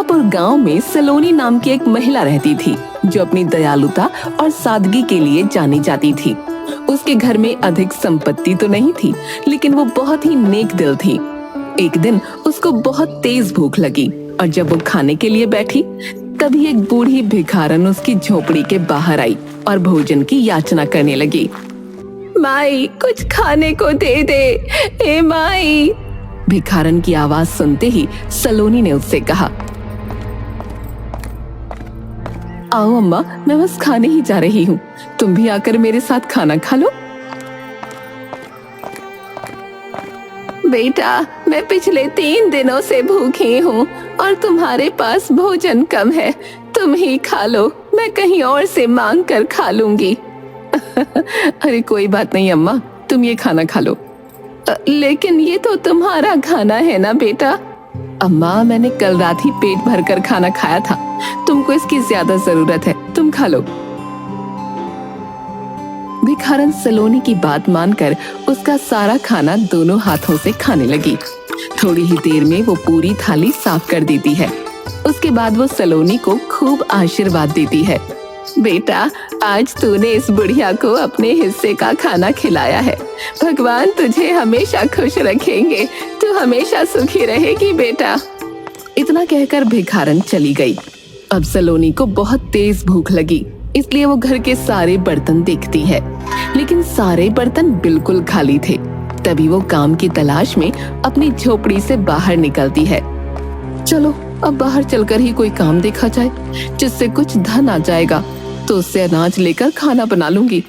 जयपुर गांव में सलोनी नाम की एक महिला रहती थी जो अपनी दयालुता और सादगी के लिए जानी जाती थी। उसके घर में अधिक संपत्ति तो नहीं थी, लेकिन वो बहुत ही नेक दिल थी। एक दिन उसको बहुत तेज भूख लगी और जब वो खाने के लिए बैठी तभी एक बूढ़ी भिखारन उसकी झोपड़ी के बाहर आई और भोजन की याचना करने लगी। माई, कुछ खाने को दे दे, ए माई। भिखारन की आवाज सुनते ही सलोनी ने उससे कहा, आओ अम्मा, मैं बस खाने ही जा रही हूँ, तुम भी आकर मेरे साथ खाना खा लो। बेटा, मैं पिछले 3 दिनों से भूखी हूँ और तुम्हारे पास भोजन कम है, तुम ही खा लो, मैं कहीं और से मांग कर खा लूंगी। अरे कोई बात नहीं अम्मा, तुम ये खाना खा लो। लेकिन ये तो तुम्हारा खाना है ना बेटा। अम्मा, मैंने कल रात ही पेट भरकर खाना खाया था, तुमको इसकी ज्यादा जरूरत है, तुम खा लो। भिखारन सलोनी की बात मानकर उसका सारा खाना दोनों हाथों से खाने लगी। थोड़ी ही देर में वो पूरी थाली साफ कर देती है। उसके बाद वो सलोनी को खूब आशीर्वाद देती है। बेटा, आज तूने इस बुढ़िया को अपने हिस्से का खाना खिलाया है, भगवान तुझे हमेशा खुश रखेंगे, तू हमेशा सुखी रहेगी बेटा। इतना कहकर भिखारन चली गई। अब सलोनी को बहुत तेज भूख लगी, इसलिए वो घर के सारे बर्तन देखती है, लेकिन सारे बर्तन बिल्कुल खाली थे। तभी वो काम की तलाश में अपनी झोपड़ी से बाहर निकलती है। चलो अब बाहर चलकर ही कोई काम देखा जाए, जिससे कुछ धन आ जाएगा, तो उससे अनाज लेकर खाना बना लूंगी।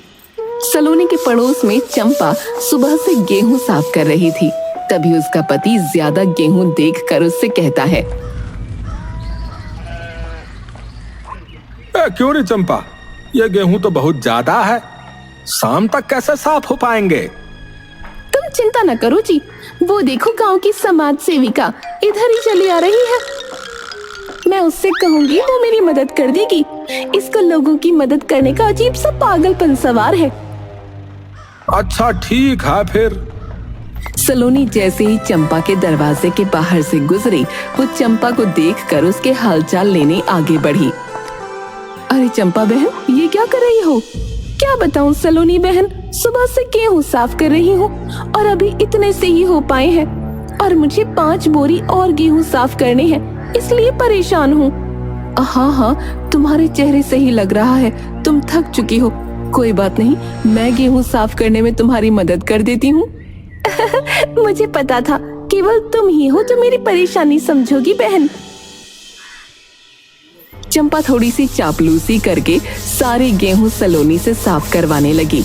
सलोनी के पड़ोस में चंपा सुबह से गेहूं साफ कर रही थी। तभी उसका पति ज्यादा गेहूं देखकर उससे कहता है, क्यों रे चंपा, ये गेहूं तो बहुत ज्यादा है, शाम तक कैसे साफ हो पाएंगे? तुम चिंता न करो जी, वो देखो गांव की समाज सेविका इधर ही चली आ रही है, मैं उससे कहूंगी वो मेरी मदद कर देगी। इसको लोगों की मदद करने का अजीब सा पागलपन सवार है। अच्छा ठीक है फिर। सलोनी जैसे ही चंपा के दरवाजे के बाहर से गुजरी, वो चंपा को देखकर उसके हालचाल लेने आगे बढ़ी। अरे चंपा बहन, ये क्या कर रही हो? क्या बताऊं सलोनी बहन, सुबह से गेहूं साफ कर रही हूँ और अभी इतने से ही हो पाए हैं, और मुझे 5 बोरी और गेहूं साफ करने हैं, इसलिए परेशान हूँ। हाँ हाँ, तुम्हारे चेहरे से ही लग रहा है तुम थक चुकी हो। कोई बात नहीं, मैं गेहूं साफ करने में तुम्हारी मदद कर देती हूँ। मुझे पता था केवल तुम ही हो जो मेरी परेशानी समझोगी बहन। चंपा थोड़ी सी चापलूसी करके सारे गेहूं सलोनी से साफ करवाने लगी।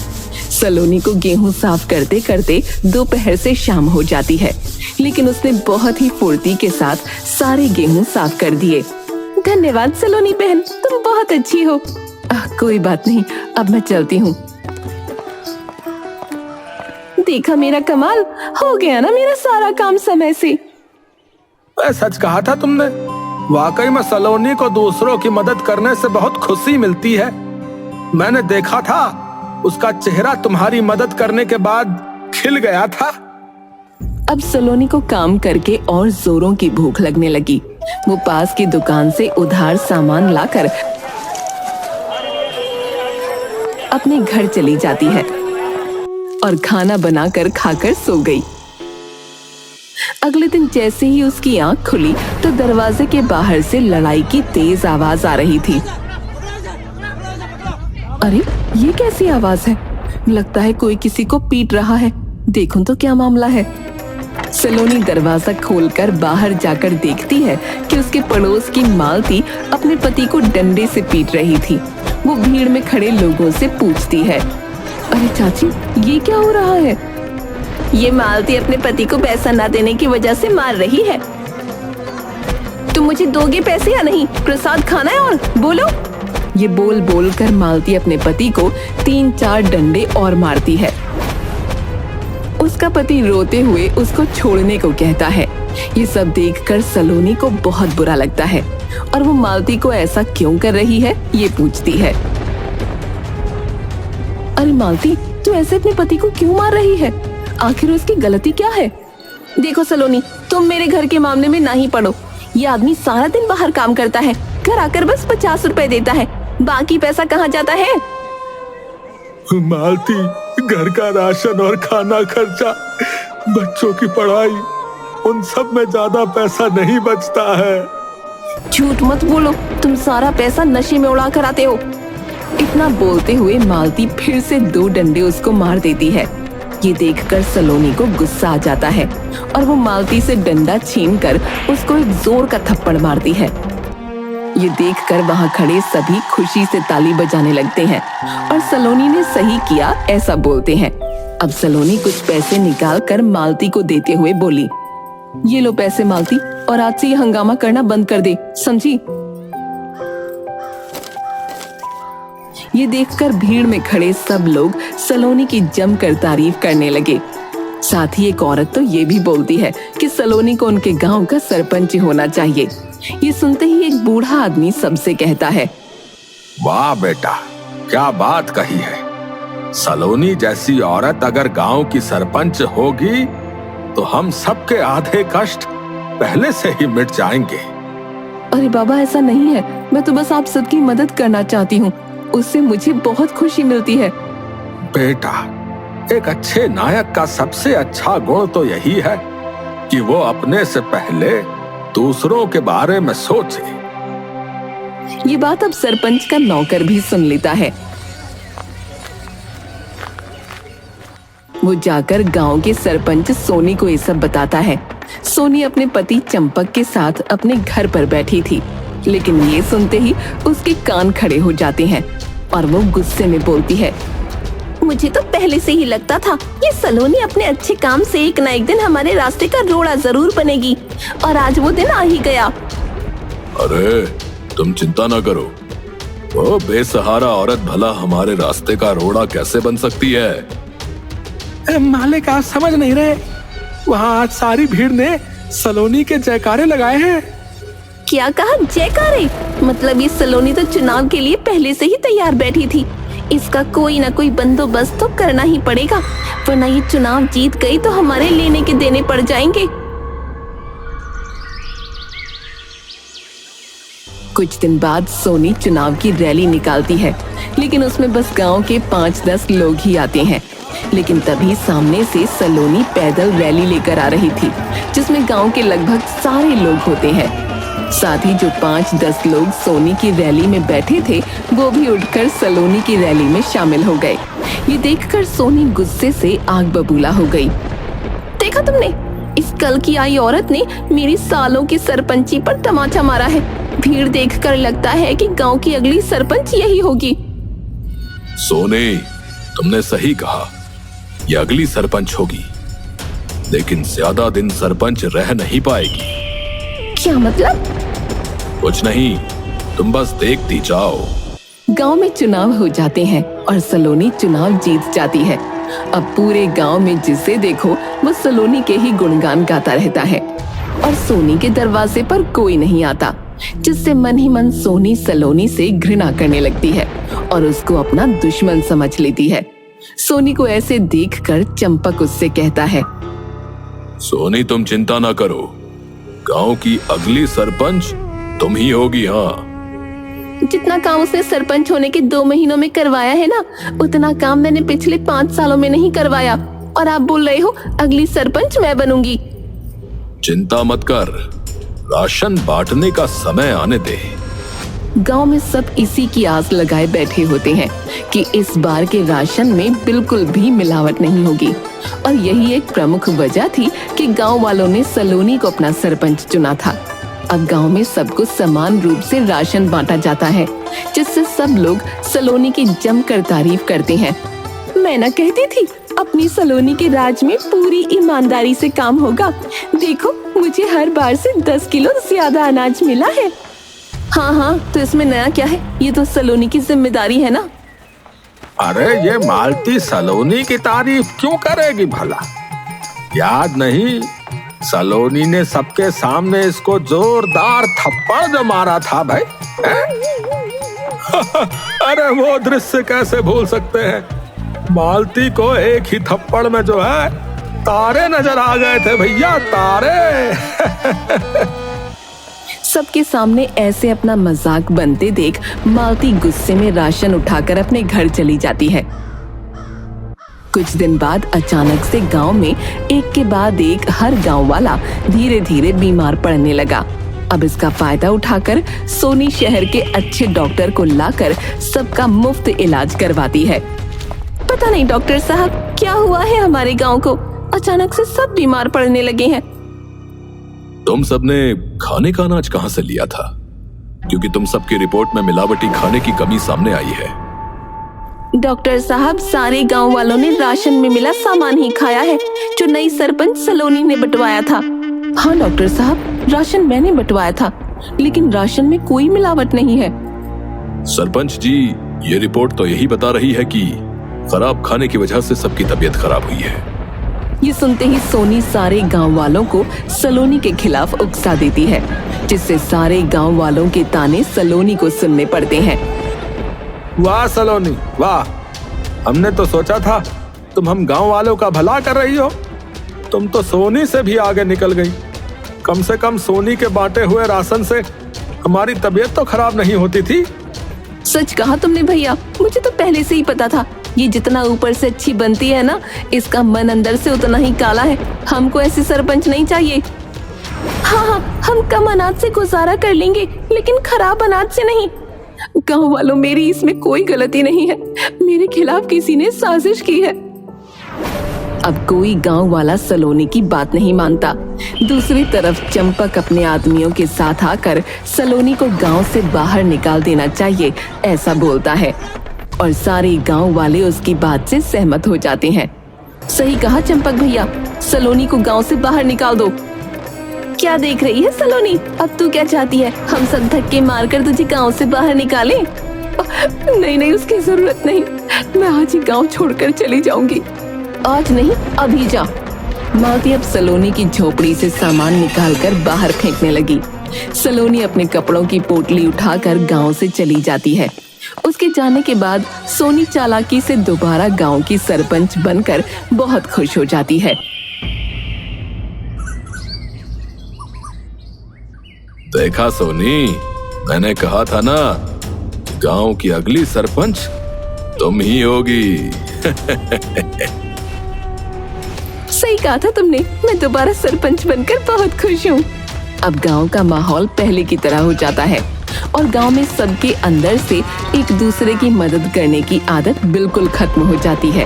सलोनी को गेहूं साफ करते करते दोपहर से शाम हो जाती है, लेकिन उसने बहुत ही फुर्ती के साथ सारे गेहूं साफ कर दिए। धन्यवाद सलोनी बहन, तुम बहुत अच्छी हो। कोई बात नहीं, अब मैं चलती हूँ। देखा मेरा कमाल, हो गया ना मेरा सारा काम समय से। सच कहा था तुमने, वाकई में सलोनी को दूसरों की मदद करने से बहुत खुशी मिलती है। मैंने देखा था, उसका चेहरा तुम्हारी मदद करने के बाद खिल गया था। अब सलोनी को काम करके और जोरों की भूख लगने लगी। वो पास की दुकान से उधार सामान लाकर अपने घर चली जाती है और खाना बनाकर खाकर सो गई। अगले दिन जैसे ही उसकी आंख खुली तो दरवाजे के बाहर से लड़ाई की तेज आवाज आ रही थी। अरे ये कैसी आवाज है? लगता है कोई किसी को पीट रहा है। देखूं तो क्या मामला है। सलोनी दरवाजा खोलकर बाहर जाकर देखती है कि उसके पड़ोस की मालती अपने पति को डंडे से पीट रही थी। वो भीड़ में खड़े लोगों से पूछती है, अरे चाची, ये क्या हो रहा है? ये मालती अपने पति को पैसा ना देने की वजह से मार रही है। तुम मुझे दोगे पैसे या नहीं? प्रसाद खाना है और बोलो। ये बोल बोल कर मालती अपने पति को 3-4 डंडे और मारती है। उसका पति रोते हुए उसको छोड़ने को कहता है। ये सब देखकर सलोनी को बहुत बुरा लगता है और वो मालती को ऐसा क्यों कर रही है ये पूछती है। अरे मालती, तू ऐसे अपने पति को क्यों मार रही है? आखिर उसकी गलती क्या है? देखो सलोनी, तुम मेरे घर के मामले में ना ही पड़ो। ये आदमी सारा दिन बाहर काम करता है, घर आकर बस 50 रुपए देता है, बाकी पैसा कहाँ जाता है? मालती, घर का राशन और खाना खर्चा, बच्चों की पढ़ाई, उन सब में ज्यादा पैसा नहीं बचता है। झूठ मत बोलो, तुम सारा पैसा नशे में उड़ा कर आते हो। इतना बोलते हुए मालती फिर से 2 डंडे उसको मार देती है। ये देखकर सलोनी को गुस्सा आ जाता है और वो मालती से डंडा छीनकर उसको एक जोर का थप्पड़ मारती है। ये देखकर वहां खड़े सभी खुशी से ताली बजाने लगते हैं और सलोनी ने सही किया ऐसा बोलते हैं। अब सलोनी कुछ पैसे निकाल कर मालती को देते हुए बोली, ये लो पैसे मालती, और आज से ये हंगामा करना बंद कर दे, समझी? ये देखकर भीड़ में खड़े सब लोग सलोनी की जमकर तारीफ करने लगे। साथ ही एक औरत तो ये भी बोलती है कि सलोनी को उनके गांव का सरपंच होना चाहिए। ये सुनते ही एक बूढ़ा आदमी सबसे कहता है, वाह बेटा, क्या बात कही है। सलोनी जैसी औरत अगर गांव की सरपंच होगी तो हम सबके आधे कष्ट पहले से ही मिट जाएंगे। अरे बाबा, ऐसा नहीं है, मैं तो बस आप सबकी मदद करना चाहती हूँ, उससे मुझे बहुत खुशी मिलती है। बेटा, एक अच्छे नायक का सबसे अच्छा गुण तो यही है कि वो अपने से पहले दूसरों के बारे में सोचे। ये बात अब सरपंच का नौकर भी सुन लेता है। वो जाकर गांव के सरपंच सोनी को ये सब बताता है। सोनी अपने पति चंपक के साथ अपने घर पर बैठी थी, लेकिन ये सुनते ही उसके कान खड़े हो जाते हैं और वो गुस्से में बोलती है, मुझे तो पहले से ही लगता था ये सलोनी अपने अच्छे काम से एक न एक दिन हमारे रास्ते का रोड़ा जरूर बनेगी, और आज वो दिन आ ही गया। अरे तुम चिंता ना करो, वो बेसहारा औरत भला हमारे रास्ते का रोड़ा कैसे बन सकती है? मालिक, आप समझ नहीं रहे, वहाँ आज सारी भीड़ ने सलोनी के जयकारे लगाए हैं। क्या कहा? जयकारे? मतलब ये सलोनी तो चुनाव के लिए पहले से ही तैयार बैठी थी। इसका कोई ना कोई बंदोबस्त तो करना ही पड़ेगा, वरना ये चुनाव जीत गई तो हमारे लेने के देने पड़ जाएंगे। कुछ दिन बाद सोनी चुनाव की रैली निकालती है, लेकिन उसमें बस गांव के 5-10 लोग ही आते हैं। लेकिन तभी सामने से सलोनी पैदल रैली लेकर आ रही थी, जिसमें गांव के लगभग सारे लोग होते हैं। साथ ही जो 5-10 लोग सोनी की रैली में बैठे थे, वो भी उठकर सलोनी की रैली में शामिल हो गए। ये देखकर सोनी गुस्से से आग बबूला हो गई। देखा तुमने, इस कल की आई औरत ने मेरी सालों की सरपंची पर तमाचा मारा है। भीड़ देखकर लगता है कि गांव की अगली सरपंच यही होगी। सोनी, तुमने सही कहा, ये अगली सरपंच होगी, लेकिन ज्यादा दिन सरपंच रह नहीं पाएगी। क्या मतलब? कुछ नहीं, तुम बस देखती जाओ। गांव में चुनाव हो जाते हैं और सलोनी चुनाव जीत जाती है। अब पूरे गांव में जिसे देखो वो सलोनी के ही गुणगान गाता रहता है और सोनी के दरवाजे पर कोई नहीं आता, जिससे मन ही मन सोनी सलोनी से घृणा करने लगती है और उसको अपना दुश्मन समझ लेती है। सोनी को ऐसे देखकर चंपक उससे कहता है, सोनी तुम चिंता ना करो, गांव की अगली सरपंच तुम ही होगी। हाँ, जितना काम उसने सरपंच होने के 2 महीनों में करवाया है ना, उतना काम मैंने पिछले 5 सालों में नहीं करवाया, और आप बोल रहे हो अगली सरपंच मैं बनूंगी। चिंता मत कर, राशन बांटने का समय आने दे। गांव में सब इसी की आस लगाए बैठे होते हैं कि इस बार के राशन में बिल्कुल भी मिलावट नहीं होगी, और यही एक प्रमुख वजह थी कि गांव वालों ने सलोनी को अपना सरपंच चुना था। अब गांव में सबको समान रूप से राशन बांटा जाता है, जिससे सब लोग सलोनी की जमकर तारीफ करते हैं। मैं ना कहती थी अपनी सलोनी के राज में पूरी ईमानदारी से काम होगा। देखो, मुझे हर बार से 10 किलो ज्यादा अनाज मिला है। हाँ, तो इसमें नया क्या है? ये तो सलोनी की जिम्मेदारी है ना। अरे ये मालती सलोनी की तारीफ क्यों करेगी भला? याद नहीं, सलोनी ने सबके सामने इसको जोरदार थप्पड़ जो मारा था भाई। अरे वो दृश्य कैसे भूल सकते हैं? मालती को एक ही थप्पड़ में जो है तारे नजर आ गए थे भैया, तारे। सबके सामने ऐसे अपना मजाक बनते देख मालती गुस्से में राशन उठाकर अपने घर चली जाती है। कुछ दिन बाद अचानक से गांव में एक के बाद एक हर गांव वाला धीरे धीरे बीमार पड़ने लगा। अब इसका फायदा उठाकर सोनी शहर के अच्छे डॉक्टर को लाकर सबका मुफ्त इलाज करवाती है। पता नहीं डॉक्टर साहब क्या हुआ है हमारे गांव को, अचानक से सब बीमार पड़ने लगे हैं। तुम सबने खाने का अनाज कहां से लिया था? क्योंकि तुम सबकी रिपोर्ट में मिलावटी खाने की कमी सामने आई है। डॉक्टर साहब, सारे गांव वालों ने राशन में मिला सामान ही खाया है जो नई सरपंच सलोनी ने बंटवाया था। हाँ डॉक्टर साहब, राशन मैंने बंटवाया था, लेकिन राशन में कोई मिलावट नहीं है। सरपंच जी, ये रिपोर्ट तो यही बता रही है कि खराब खाने की वजह से सबकी तबीयत खराब हुई है। ये सुनते ही सोनी सारे गांव वालों को सलोनी के खिलाफ उकसा देती है, जिससे सारे गांव वालों के ताने सलोनी को सुनने पड़ते हैं। वाह सलोनी वाह, हमने तो सोचा था तुम हम गांव वालों का भला कर रही हो, तुम तो सोनी से भी आगे निकल गई। कम से कम सोनी के बांटे हुए राशन से हमारी तबीयत तो खराब नहीं होती थी। सच कहा तुमने भैया, मुझे तो पहले से ही पता था ये जितना ऊपर से अच्छी बनती है ना, इसका मन अंदर से उतना ही काला है। हमको ऐसी सरपंच नहीं चाहिए। हाँ, हम कम अनाज से गुजारा कर लेंगे, लेकिन खराब अनाज से नहीं। गांव वालों, मेरी इसमें कोई गलती नहीं है, मेरे खिलाफ किसी ने साजिश की है। अब कोई गांव वाला सलोनी की बात नहीं मानता। दूसरी तरफ चंपक अपने आदमियों के साथ आकर सलोनी को गांव से बाहर निकाल देना चाहिए ऐसा बोलता है, और सारे गांव वाले उसकी बात से सहमत हो जाते हैं। सही कहा चंपक भैया, सलोनी को गांव से बाहर निकाल दो। क्या देख रही है सलोनी, अब तू क्या चाहती है, हम सब धक्के मारकर तुझे गांव से बाहर निकालें? नहीं, उसकी जरूरत नहीं, मैं आज ही गांव छोड़कर चली जाऊंगी। आज नहीं, अभी जा। मालती अब सलोनी की झोपड़ी से सामान निकालकर बाहर फेंकने लगी। सलोनी अपने कपड़ों की पोटली उठाकर गांव से चली जाती है। उसके जाने के बाद सोनी चालाकी से दोबारा गांव की सरपंच बनकर बहुत खुश हो जाती है। देखा सोनी, मैंने कहा था ना, गांव की अगली सरपंच तुम ही होगी। सही कहा था तुमने, मैं दोबारा सरपंच बनकर बहुत खुश हूँ। अब गांव का माहौल पहले की तरह हो जाता है और गांव में सबके अंदर से एक दूसरे की मदद करने की आदत बिल्कुल खत्म हो जाती है।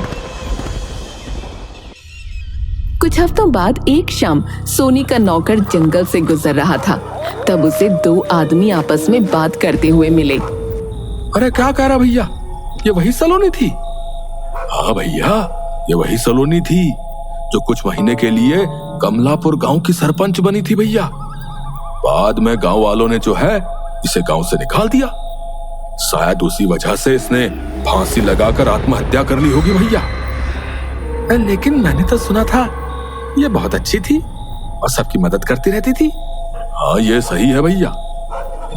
कुछ हफ्तों बाद एक शाम सोनी का नौकर जंगल से गुजर रहा था, तब उसे दो आदमी आपस में बात करते हुए मिले। अरे क्या कह रहा भैया, ये वही सलोनी थी? हाँ भैया, ये वही सलोनी थी जो कुछ महीने के लिए कमलापुर गांव की सरपंच बनी थी भैया। बाद में गांव वालों ने जो है इसे गांव से निकाल दिया। शायद उसी वजह से इसने फांसी लगाकर आत्महत्या कर ली होगी भैया। लेकिन मैंने तो सुना था ये बहुत अच्छी थी और सबकी मदद करती रहती थी। हाँ, ये सही है भैया,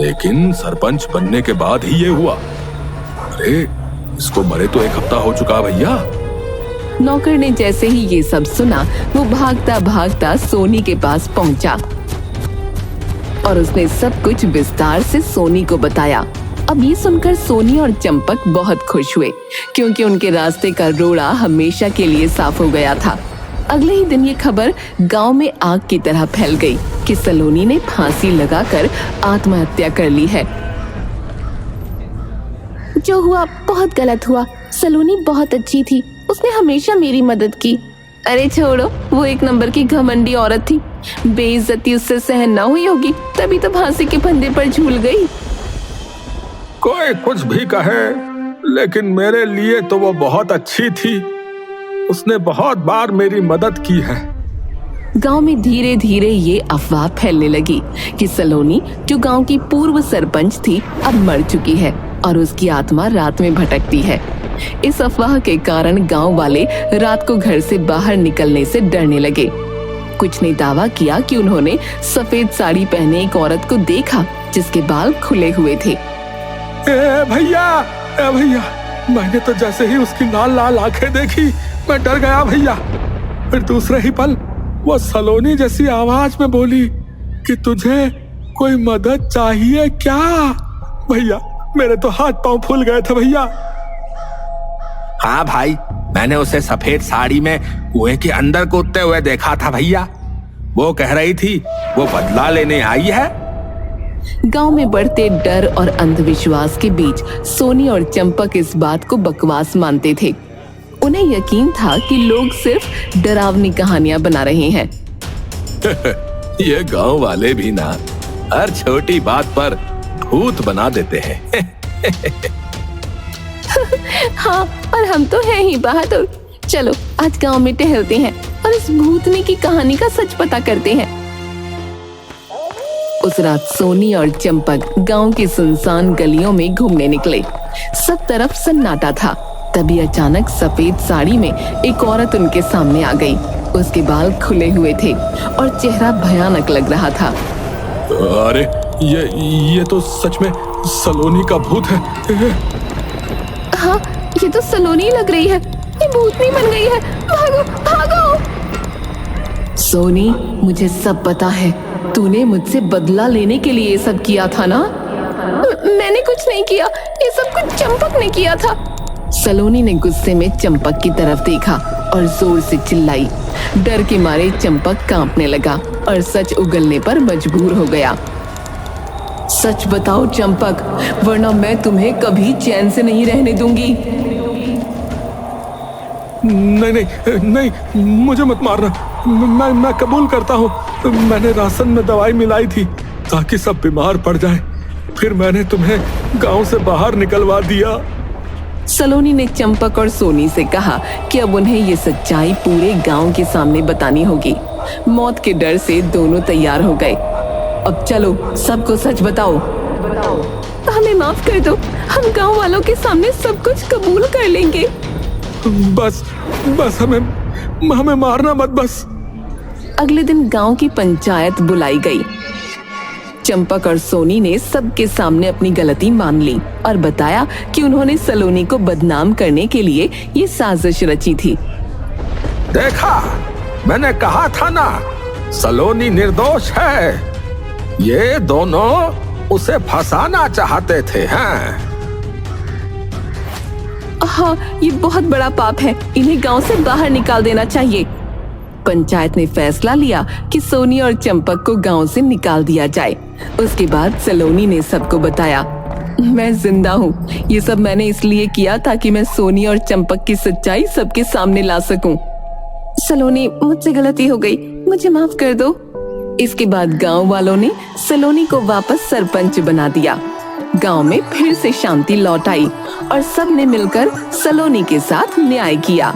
लेकिन सरपंच बनने के बाद ही ये हुआ। अरे इसको मरे तो 1 हफ्ता हो चुका भैया। नौकर ने जैसे ही ये सब सुना, वो भागता भागता सोनी के पास पहुंचा और उसने सब कुछ विस्तार से सोनी को बताया। अब ये सुनकर सोनी और चंपक बहुत खुश हुए, क्योंकि उनके रास्ते का रोड़ा हमेशा के लिए साफ हो गया था। अगले ही दिन ये खबर गांव में आग की तरह फैल गई कि सलोनी ने फांसी लगाकर आत्महत्या कर ली है। जो हुआ बहुत गलत हुआ, सलोनी बहुत अच्छी थी, उसने हमेशा मेरी मदद की। अरे छोड़ो, वो 1 नंबर की घमंडी औरत थी, बेइज्जती उससे सहन न हुई होगी, तभी तो फांसी के फंदे पर झूल गई। कोई कुछ भी कहे, लेकिन मेरे लिए तो वो बहुत अच्छी थी, उसने बहुत बार मेरी मदद की है। गांव में धीरे धीरे ये अफवाह फैलने लगी कि सलोनी, जो गांव की पूर्व सरपंच थी, अब मर चुकी है और उसकी आत्मा रात में भटकती है। इस अफवाह के कारण गांव वाले रात को घर से बाहर निकलने से डरने लगे। कुछ ने दावा किया कि उन्होंने सफेद साड़ी पहने एक औरत को देखा जिसके बाल खुले हुए थे। भैया, मैंने तो जैसे ही उसकी लाल लाल आंखें देखी, मैं डर गया भैया। फिर दूसरे ही पल वो सलोनी जैसी आवाज में बोली कि तुझे कोई मदद चाहिए क्या? भैया मेरे तो हाथ पांव फूल गए थे भैया। हाँ भाई, मैंने उसे सफेद साड़ी में कुएं के अंदर कूदते हुए देखा था भैया। वो कह रही थी वो बदला लेने आई है। गांव में बढ़ते डर और अंधविश्वास के बीच सोनी और चंपक इस बात को बकवास मानते थे। उन्हें यकीन था कि लोग सिर्फ डरावनी कहानियां बना रहे हैं। ये गांव वाले भी ना हर छोटी बात पर भूत बना देते हैं। हाँ, और हम तो हैं ही बहादुर। चलो आज गांव में टहलते हैं और इस भूतनी की कहानी का सच पता करते हैं। उस रात सोनी और चंपक गांव की सुनसान गलियों में घूमने निकले। सब तरफ सन्नाटा था। तभी अचानक सफेद साड़ी में एक औरत उनके सामने आ गई। उसके बाल खुले हुए थे और चेहरा भयानक लग रहा था। अरे ये तो सच में सलोनी का भूत है। हाँ, ये तो सलोनी लग रही है। ये भूतनी बन गई है। भागो भागो। सोनी, मुझे सब पता है। तूने मुझसे बदला लेने के लिए ये सब किया था ना? मैंने कुछ नहीं किया। ये सब कुछ चंपक ने किया था। सलोनी ने गुस्से में चंपक की तरफ देखा और जोर से चिल्लाई। डर के मारे चंपक कांपने लगा और सच उगलने पर मजबूर हो गया। सच बताओ चंपक, वरना मैं तुम्हें कभी चैन से नहीं रहने दूंगी। नहीं नहीं नहीं, मुझे मत मारना। मैं कबूल करता हूँ। मैंने राशन में दवाई मिलाई थी ताकि सब बीमार पड़ जाएं। फिर मैंने तुम्हें गांव से बाहर निकलवा दिया। सलोनी ने चंपक और सोनी से कहा कि अब उन्हें ये सच्चाई पूरे गांव के सामने बतानी होगी। मौत के डर से दोनों तैयार हो गए। अब चलो सबको सच बताओ। हमें माफ कर दो। हम गांव वालों के सामने सब कुछ कबूल कर लेंगे। बस हमें मारना मत बस। अगले दिन गांव की पंचायत बुलाई गई। चंपक और सोनी ने सबके सामने अपनी गलती मान ली और बताया कि उन्होंने सलोनी को बदनाम करने के लिए ये साजिश रची थी। देखा, मैंने कहा था ना, सलोनी निर्दोष है। ये दोनों उसे फंसाना चाहते थे। हैं? हाँ, ये बहुत बड़ा पाप है। इन्हें गांव से बाहर निकाल देना चाहिए। पंचायत ने फैसला लिया कि सोनी और चंपक को गांव से निकाल दिया जाए। उसके बाद सलोनी ने सबको बताया, मैं जिंदा हूँ। ये सब मैंने इसलिए किया ताकि मैं सोनी और चंपक की सच्चाई सबके सामने ला सकूं। सलोनी, मुझसे गलती हो गई, मुझे माफ कर दो। इसके बाद गांव वालों ने सलोनी को वापस सरपंच बना दिया। गांव में फिर से शांति लौट आई और सब ने मिलकर सलोनी के साथ न्याय किया।